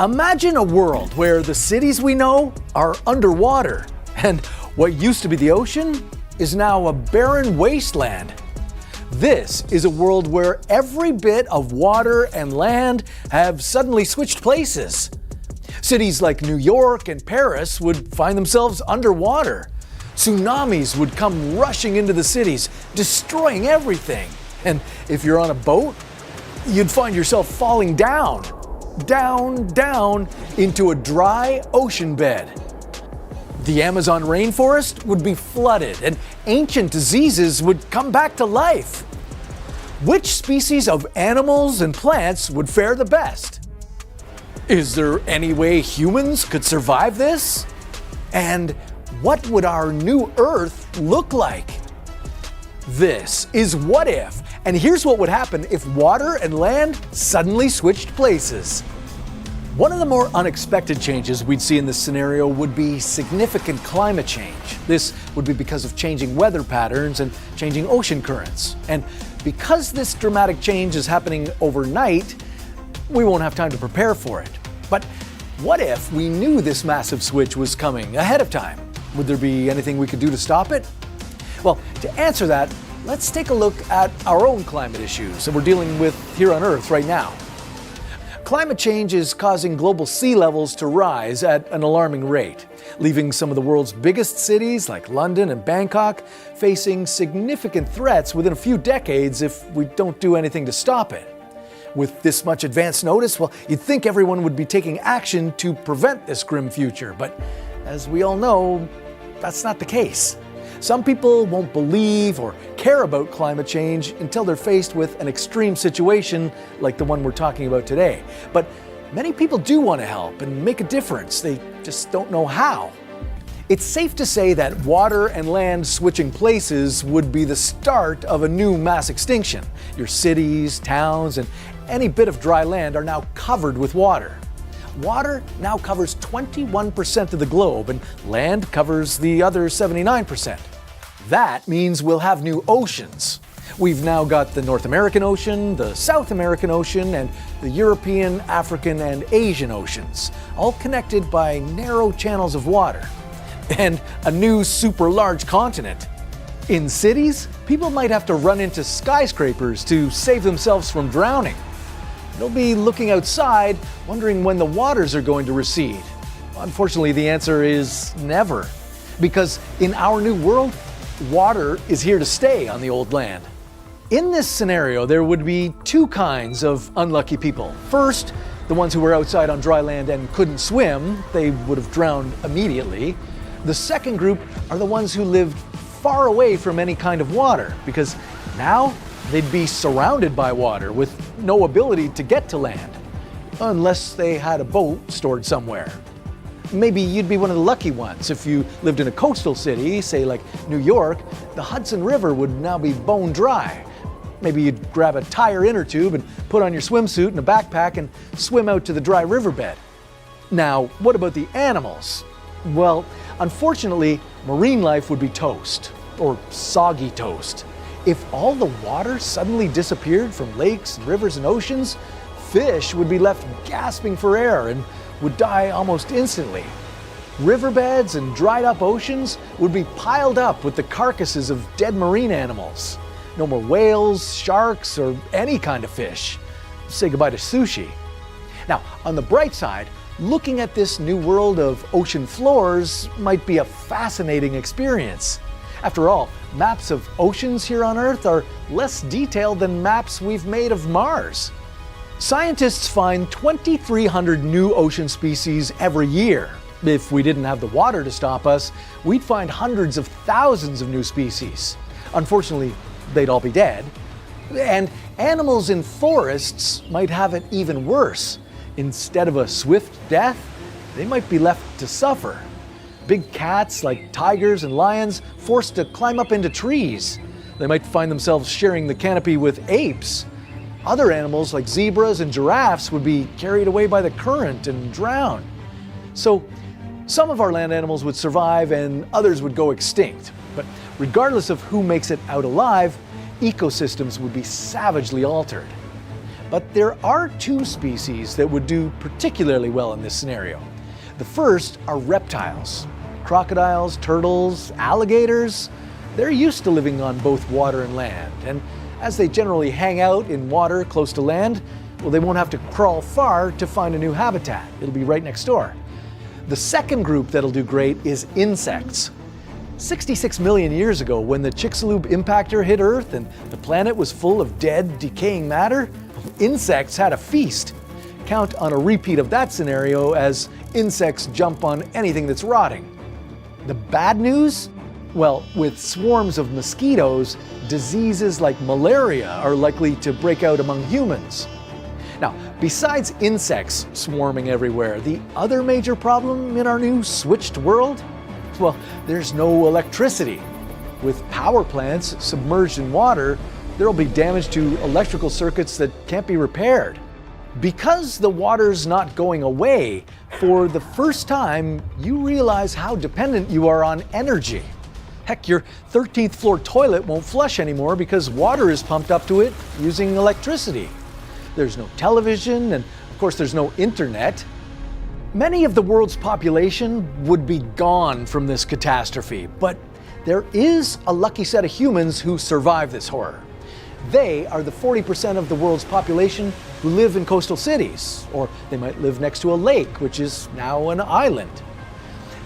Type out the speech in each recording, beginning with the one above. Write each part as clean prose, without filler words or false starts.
Imagine a world where the cities we know are underwater, and what used to be the ocean is now a barren wasteland. This is a world where every bit of water and land have suddenly switched places. Cities like New York and Paris would find themselves underwater. Tsunamis would come rushing into the cities, destroying everything. And if you're on a boat, you'd find yourself falling down into a dry ocean bed. The Amazon rainforest would be flooded and ancient diseases would come back to life. Which species of animals and plants would fare the best? Is there any way humans could survive this? And what would our new Earth look like? This is What If, and here's what would happen if water and land suddenly switched places. One of the more unexpected changes we'd see in this scenario would be significant climate change. This would be because of changing weather patterns and changing ocean currents. And because this dramatic change is happening overnight, we won't have time to prepare for it. But what if we knew this massive switch was coming ahead of time? Would there be anything we could do to stop it? Well, to answer that, let's take a look at our own climate issues that we're dealing with here on Earth right now. Climate change is causing global sea levels to rise at an alarming rate, leaving some of the world's biggest cities like London and Bangkok facing significant threats within a few decades if we don't do anything to stop it. With this much advance notice, well, you'd think everyone would be taking action to prevent this grim future, but as we all know, that's not the case. Some people won't believe or care about climate change until they're faced with an extreme situation like the one we're talking about today. But many people do want to help and make a difference. They just don't know how. It's safe to say that water and land switching places would be the start of a new mass extinction. Your cities, towns, and any bit of dry land are now covered with water. Water now covers 21% of the globe, and land covers the other 79%. That means we'll have new oceans. We've now got the North American Ocean, the South American Ocean, and the European, African, and Asian oceans, all connected by narrow channels of water. And a new super large continent. In cities, people might have to run into skyscrapers to save themselves from drowning. They'll be looking outside, wondering when the waters are going to recede. Unfortunately, the answer is never. Because in our new world, water is here to stay on the old land. In this scenario, there would be two kinds of unlucky people. First, the ones who were outside on dry land and couldn't swim, they would have drowned immediately. The second group are the ones who lived far away from any kind of water, because now they'd be surrounded by water with no ability to get to land, unless they had a boat stored somewhere. Maybe you'd be one of the lucky ones. If you lived in a coastal city, say like New York, the Hudson River would now be bone dry. Maybe you'd grab a tire inner tube and put on your swimsuit and a backpack and swim out to the dry riverbed. Now, what about the animals? Well, unfortunately, marine life would be toast, or soggy toast. If all the water suddenly disappeared from lakes and rivers and oceans, fish would be left gasping for air and would die almost instantly. Riverbeds and dried up oceans would be piled up with the carcasses of dead marine animals. No more whales, sharks, or any kind of fish. Say goodbye to sushi. Now, on the bright side, looking at this new world of ocean floors might be a fascinating experience. After all, maps of oceans here on Earth are less detailed than maps we've made of Mars. Scientists find 2,300 new ocean species every year. If we didn't have the water to stop us, we'd find hundreds of thousands of new species. Unfortunately, they'd all be dead. And animals in forests might have it even worse. Instead of a swift death, they might be left to suffer. Big cats like tigers and lions forced to climb up into trees. They might find themselves sharing the canopy with apes. Other animals like zebras and giraffes would be carried away by the current and drown. So some of our land animals would survive and others would go extinct. But regardless of who makes it out alive, ecosystems would be savagely altered. But there are two species that would do particularly well in this scenario. The first are reptiles. Crocodiles, turtles, alligators, they're used to living on both water and land. And as they generally hang out in water close to land, well, they won't have to crawl far to find a new habitat. It'll be right next door. The second group that'll do great is insects. 66 million years ago, when the Chicxulub impactor hit Earth and the planet was full of dead, decaying matter, insects had a feast. Count on a repeat of that scenario as insects jump on anything that's rotting. The bad news? Well, with swarms of mosquitoes, diseases like malaria are likely to break out among humans. Now, besides insects swarming everywhere, the other major problem in our new switched world? Well, there's no electricity. With power plants submerged in water, there'll be damage to electrical circuits that can't be repaired. Because the water's not going away, for the first time, you realize how dependent you are on energy. Heck, your 13th floor toilet won't flush anymore because water is pumped up to it using electricity. There's no television, and of course there's no internet. Many of the world's population would be gone from this catastrophe, but there is a lucky set of humans who survive this horror. They are the 40% of the world's population who live in coastal cities, or they might live next to a lake, which is now an island.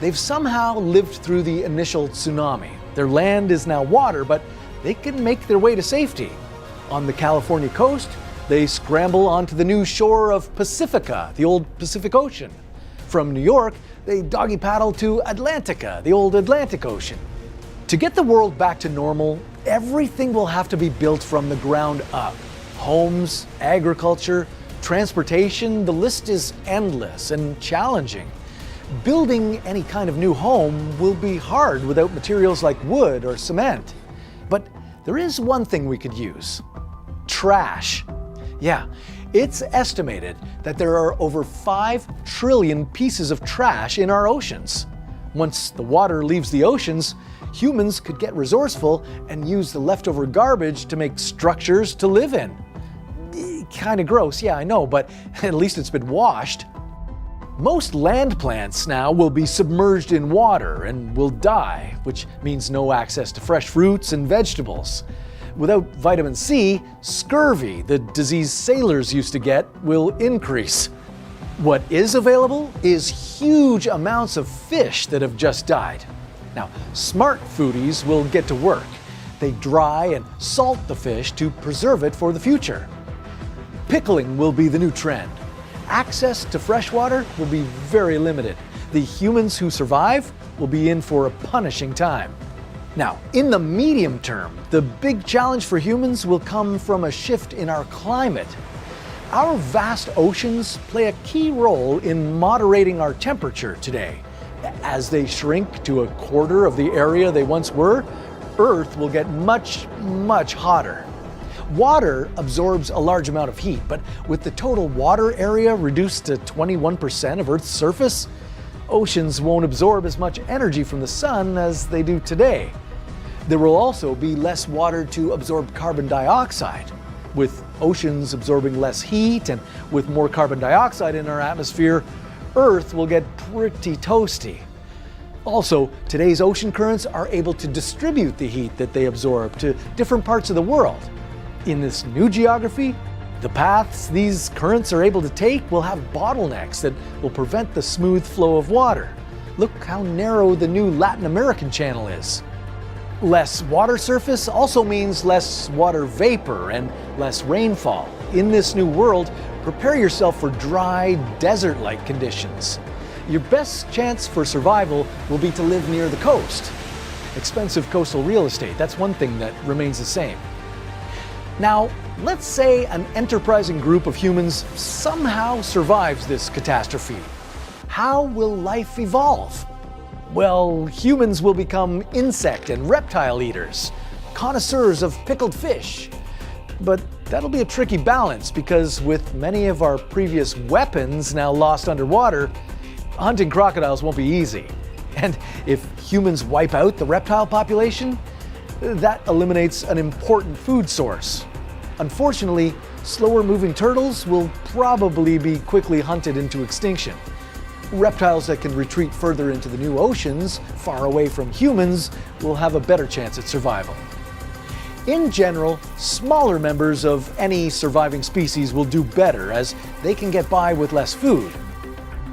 They've somehow lived through the initial tsunami. Their land is now water, but they can make their way to safety. On the California coast, they scramble onto the new shore of Pacifica, the old Pacific Ocean. From New York, they doggy paddle to Atlantica, the old Atlantic Ocean. To get the world back to normal, everything will have to be built from the ground up. Homes, agriculture, transportation, the list is endless and challenging. Building any kind of new home will be hard without materials like wood or cement. But there is one thing we could use: trash. Yeah, it's estimated that there are over 5 trillion pieces of trash in our oceans. Once the water leaves the oceans, humans could get resourceful and use the leftover garbage to make structures to live in. Kinda gross, yeah, I know, but at least it's been washed. Most land plants now will be submerged in water and will die, which means no access to fresh fruits and vegetables. Without vitamin C, scurvy, the disease sailors used to get, will increase. What is available is huge amounts of fish that have just died. Now, smart foodies will get to work. They dry and salt the fish to preserve it for the future. Pickling will be the new trend. Access to fresh water will be very limited. The humans who survive will be in for a punishing time. Now, in the medium term, the big challenge for humans will come from a shift in our climate. Our vast oceans play a key role in moderating our temperature today. As they shrink to a quarter of the area they once were, Earth will get much, much hotter. Water absorbs a large amount of heat, but with the total water area reduced to 21% of Earth's surface, oceans won't absorb as much energy from the sun as they do today. There will also be less water to absorb carbon dioxide. With oceans absorbing less heat and with more carbon dioxide in our atmosphere, Earth will get pretty toasty. Also, today's ocean currents are able to distribute the heat that they absorb to different parts of the world. In this new geography, the paths these currents are able to take will have bottlenecks that will prevent the smooth flow of water. Look how narrow the new Latin American channel is. Less water surface also means less water vapor and less rainfall. In this new world, prepare yourself for dry, desert-like conditions. Your best chance for survival will be to live near the coast. Expensive coastal real estate, that's one thing that remains the same. Now, let's say an enterprising group of humans somehow survives this catastrophe. How will life evolve? Well, humans will become insect and reptile eaters, connoisseurs of pickled fish. But that'll be a tricky balance because with many of our previous weapons now lost underwater, hunting crocodiles won't be easy. And if humans wipe out the reptile population, that eliminates an important food source. Unfortunately, slower-moving turtles will probably be quickly hunted into extinction. Reptiles that can retreat further into the new oceans, far away from humans, will have a better chance at survival. In general, smaller members of any surviving species will do better as they can get by with less food.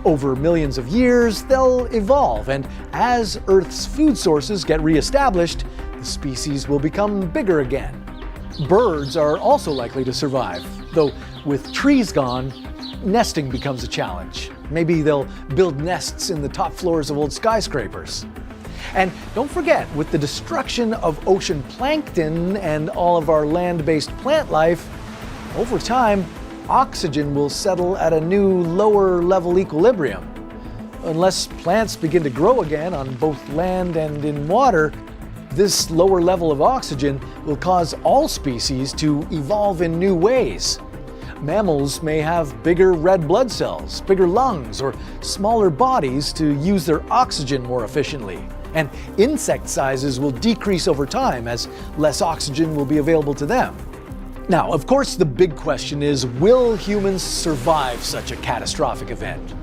Over millions of years, they'll evolve, and as Earth's food sources get re-established, the species will become bigger again. Birds are also likely to survive, though with trees gone, nesting becomes a challenge. Maybe they'll build nests in the top floors of old skyscrapers. And don't forget, with the destruction of ocean plankton and all of our land-based plant life, over time, oxygen will settle at a new lower-level equilibrium. Unless plants begin to grow again on both land and in water, this lower level of oxygen will cause all species to evolve in new ways. Mammals may have bigger red blood cells, bigger lungs, or smaller bodies to use their oxygen more efficiently. And insect sizes will decrease over time as less oxygen will be available to them. Now, of course, the big question is, will humans survive such a catastrophic event?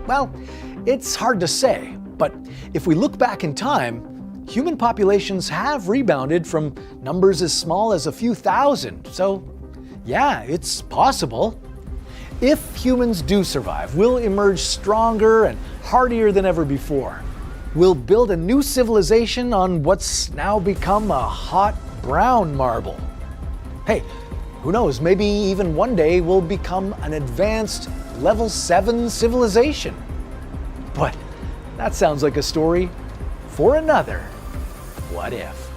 Well, it's hard to say, but if we look back in time, human populations have rebounded from numbers as small as a few thousand, so yeah, it's possible. If humans do survive, we'll emerge stronger and hardier than ever before. We'll build a new civilization on what's now become a hot brown marble. Hey, who knows, maybe even one day we'll become an advanced level 7 civilization. But that sounds like a story for another What If.